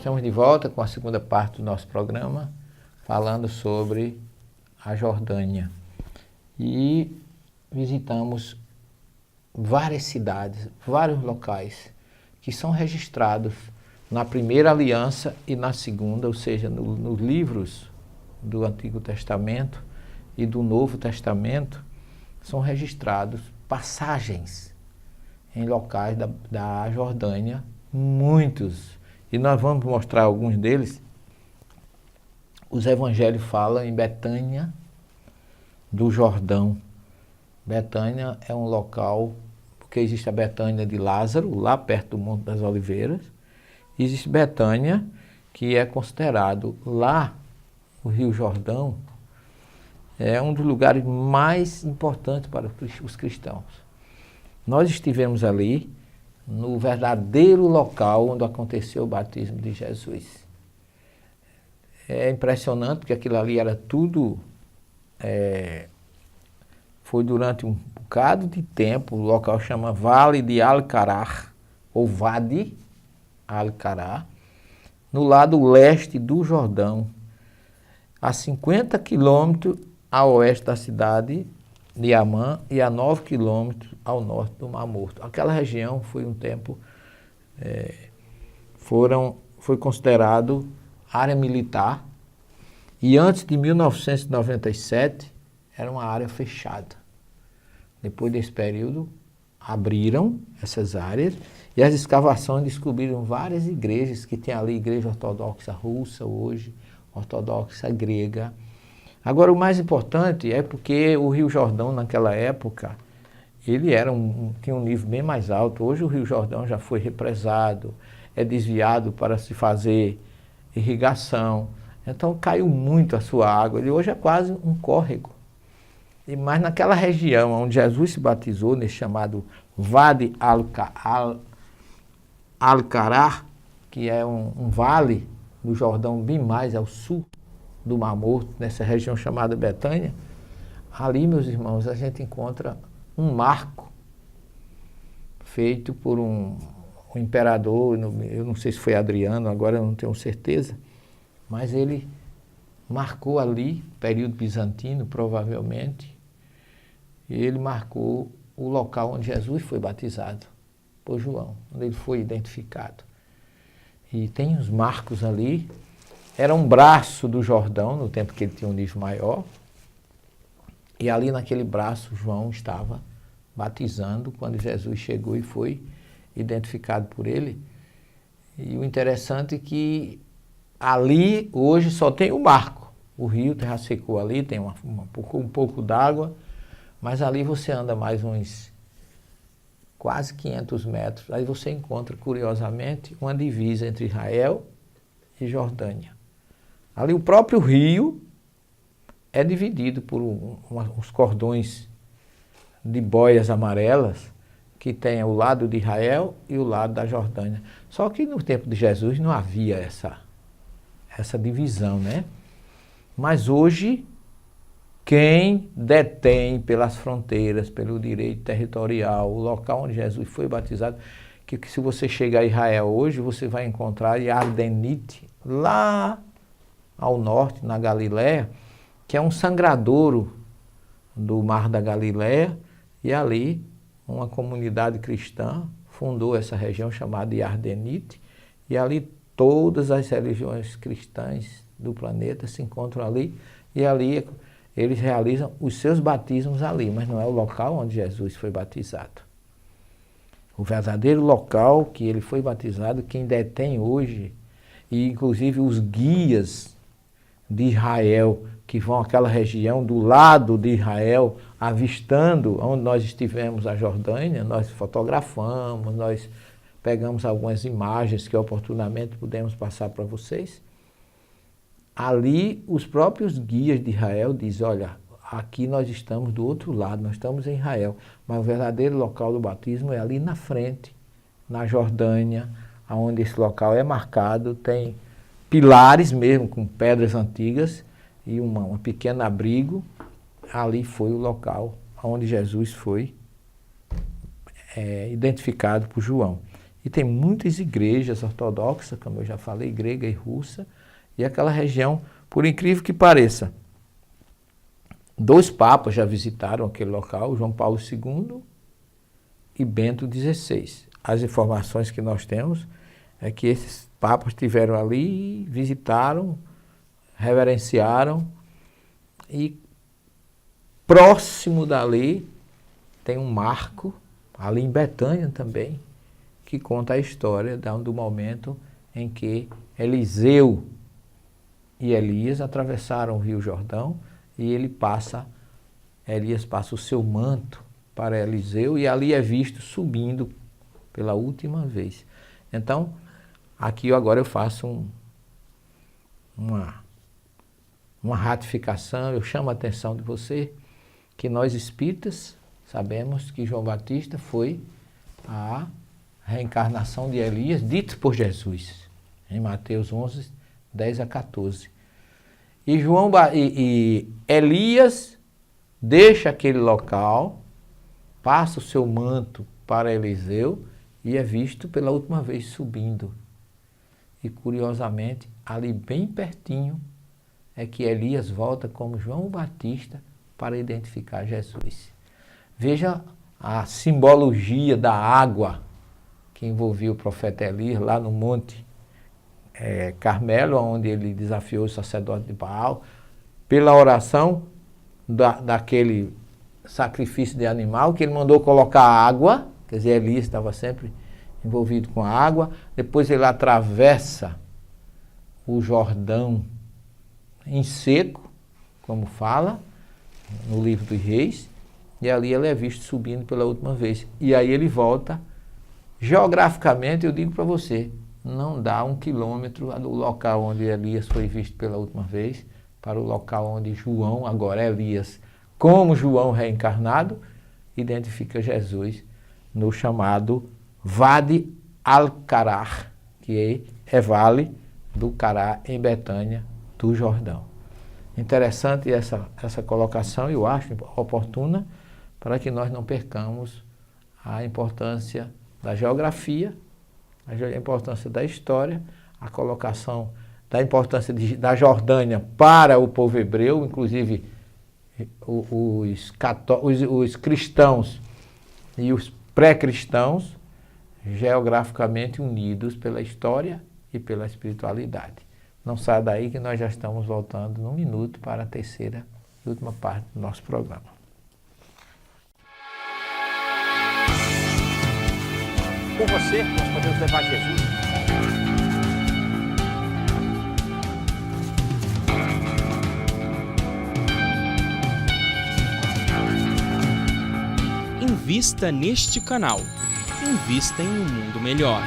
Estamos de volta com a segunda parte do nosso programa, falando sobre a Jordânia. E visitamos várias cidades, vários locais que são registrados na primeira aliança e na segunda, ou seja, nos livros do Antigo Testamento e do Novo Testamento, são registrados passagens em locais da Jordânia, muitos. E nós vamos mostrar alguns deles. Os evangelhos falam em Betânia do Jordão. Betânia é um local, porque existe a Betânia de Lázaro, lá perto do Monte das Oliveiras. Existe Betânia, que é considerado lá, no Rio Jordão, é um dos lugares mais importantes para os cristãos. Nós estivemos ali, no verdadeiro local onde aconteceu o batismo de Jesus. É impressionante, porque aquilo ali era tudo... foi durante um bocado de tempo, o local chama Vale de Al-Qará, ou Wadi Al-Qará, no lado leste do Jordão, a 50 quilômetros a oeste da cidade de Amã e a 9 quilômetros ao norte do Mar Morto. Aquela região foi um tempo, foi considerado área militar, e antes de 1997 era uma área fechada. Depois desse período abriram essas áreas e as escavações descobriram várias igrejas que tem ali, igreja ortodoxa russa hoje, ortodoxa grega. Agora, o mais importante é porque o Rio Jordão, naquela época, ele tinha um nível bem mais alto. Hoje o Rio Jordão já foi represado, é desviado para se fazer irrigação. Então caiu muito a sua água. Ele hoje é quase um córrego. Mas naquela região onde Jesus se batizou, nesse chamado Wadi Al-Qará, que é um vale do Jordão bem mais ao sul do Mar Morto, nessa região chamada Betânia, ali, meus irmãos, a gente encontra um marco feito por um imperador, eu não sei se foi Adriano, agora eu não tenho certeza, mas ele marcou ali, período bizantino, provavelmente, e ele marcou o local onde Jesus foi batizado por João, onde ele foi identificado. E tem os marcos ali. Era um braço do Jordão, no tempo que ele tinha um nível maior, e ali naquele braço João estava batizando quando Jesus chegou e foi identificado por ele. E o interessante é que ali hoje só tem o marco. O rio já secou ali, tem um pouco d'água, mas ali você anda mais uns quase 500 metros. Aí você encontra, curiosamente, uma divisa entre Israel e Jordânia. Ali o próprio rio é dividido por uns cordões de boias amarelas que tem o lado de Israel e o lado da Jordânia. Só que no tempo de Jesus não havia essa divisão, né? Mas hoje, quem detém pelas fronteiras, pelo direito territorial, o local onde Jesus foi batizado, que se você chegar a Israel hoje, você vai encontrar Yardenite, lá ao norte, na Galileia, que é um sangradouro do Mar da Galileia, e ali uma comunidade cristã fundou essa região chamada Yardenite, e ali todas as religiões cristãs do planeta se encontram ali, e ali eles realizam os seus batismos ali, mas não é o local onde Jesus foi batizado. O verdadeiro local que ele foi batizado, quem detém hoje, e inclusive os guias de Israel, que vão àquela região do lado de Israel, avistando onde nós estivemos a Jordânia, nós fotografamos, nós pegamos algumas imagens que oportunamente pudemos passar para vocês. Ali, os próprios guias de Israel dizem, olha, aqui nós estamos do outro lado, nós estamos em Israel, mas o verdadeiro local do batismo é ali na frente, na Jordânia, onde esse local é marcado, tem pilares mesmo, com pedras antigas, e um pequeno abrigo. Ali foi o local onde Jesus foi identificado por João. E tem muitas igrejas ortodoxas, como eu já falei, grega e russa, e aquela região, por incrível que pareça, 2 papas já visitaram aquele local, João Paulo II e Bento XVI. As informações que nós temos é que esses papas estiveram ali, visitaram, reverenciaram, e próximo dali tem um marco, ali em Betânia também, que conta a história do momento em que Eliseu e Elias atravessaram o Rio Jordão, e Elias passa o seu manto para Eliseu, e ali é visto subindo pela última vez. Então, aqui agora eu faço uma ratificação, eu chamo a atenção de você, que nós espíritas sabemos que João Batista foi a reencarnação de Elias, dito por Jesus, em Mateus 11, 10 a 14. E Elias deixa aquele local, passa o seu manto para Eliseu e é visto pela última vez subindo. E curiosamente, ali bem pertinho, é que Elias volta como João Batista para identificar Jesus. Veja a simbologia da água que envolvia o profeta Elias lá no Monte Carmelo, onde ele desafiou o sacerdote de Baal, pela oração daquele sacrifício de animal, que ele mandou colocar água, quer dizer, Elias estava sempre envolvido com a água. Depois ele atravessa o Jordão em seco, como fala no livro dos Reis, e ali ele é visto subindo pela última vez. E aí ele volta. Geograficamente, eu digo para você, não dá 1 quilômetro do local onde Elias foi visto pela última vez para o local onde João, agora Elias, como João reencarnado, identifica Jesus no chamado Vade Al-Carar, que é Vale do Cará, em Betânia do Jordão. Interessante essa colocação, eu acho oportuna, para que nós não percamos a importância da geografia, a importância da história, a colocação da importância da Jordânia para o povo hebreu, inclusive os cristãos e os pré-cristãos, geograficamente unidos pela história e pela espiritualidade. Não saia daí que nós já estamos voltando num minuto para a terceira e última parte do nosso programa. Com você, nós podemos levar Jesus. Invista neste canal. Invista em um mundo melhor.